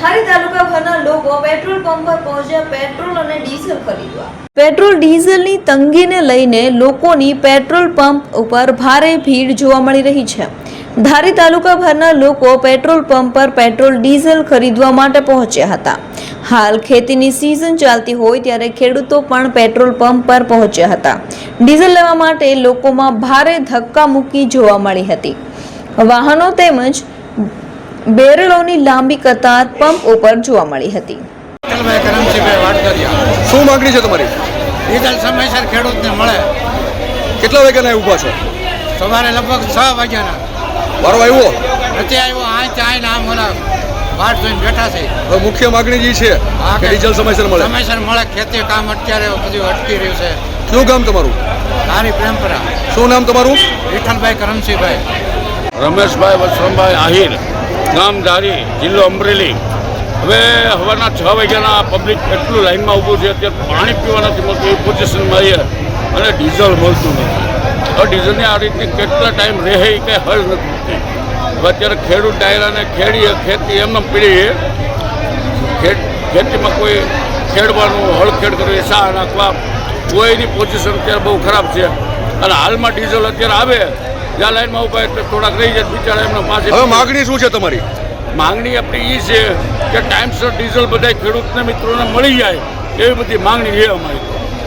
ધારી તાલુકાભરના લોકો petrol pump પર પહોંચ્યા પેટ્રોલ અને ડીઝલ ખરીદવા। પેટ્રોલ ડીઝલની તંગીને લઈને લોકોની પેટ્રોલ પંપ ઉપર ભારે ભીડ જોવા મળી રહી છે। ધારી તાલુકાભરના લોકો પેટ્રોલ પંપ પર પેટ્રોલ ડીઝલ ખરીદવા માટે પહોંચ્યા હતા। હાલ ખેતીની સિઝન ચાલતી હોય ત્યારે ખેડૂતો પણ પેટ્રોલ પંપ પર પહોંચ્યા હતા। ડીઝલ લેવા માટે લોકોમાં ભારે ધક્કામુક્કી જોવા મળી હતી। વાહનો તેમજ બેરલોની લાંબી કતાર પંપ ઉપર જોવા મળી હતી। શું માંગણી છે તમારી? ડીઝલ સમયસર ખેડૂતને મળે। કેટલા વાગ્યાના ઊભા છો? સવારે લગભગ 6 વાગ્યાના। વારો આવ્યો નથી આવ્યો, આઈને આમ ઓલા વાટ જોઈને બેઠા છે। હવે મુખ્ય માંગણી જે છે કે ડીઝલ સમયસર મળે। સમયસર મળે। ખેતી કામ અત્યારે બધું અટકી રહ્યું છે। શું કામ તમારું? ધારી પ્રેમપરા। શું નામ તમારું? વિઠ્ઠલભાઈ કરમસિંહભાઈ। રમેશભાઈ વસરામભાઈ આહિર, ગામ ધારી, જિલ્લો અમરેલી। હવે હવાના 6 વાગ્યાના પબ્લિક એટલું લાઈનમાં ઊભું છે, અત્યારે પાણી પીવા નથી મળતું એ પોઝિશનમાં આવીએ અને ડીઝલ મળતું નથી। હવે ડીઝલની આ રીતની કેટલા ટાઈમ રહે એ કંઈ હલ નથી। હવે અત્યારે ખેડૂત ડાયરાને ખેતી એમને પીડીએ, ખેતીમાં કોઈ ખેડવાનું હળખેડ કરવી, સા નાખવા, કોઈની પોઝિશન અત્યારે બહુ ખરાબ છે। અને હાલમાં ડીઝલ અત્યારે આવે જ્યાં લાઈનમાં ઉભા એટલે થોડાક રહી જાય બિચારા એમના પાસે। હવે માંગણી શું છે તમારી? માંગણી આપણી એ છે કે ટાઈમસર ડીઝલ બધા ખેડૂતને મિત્રોને મળી જાય એવી બધી માંગણી છે અમારી।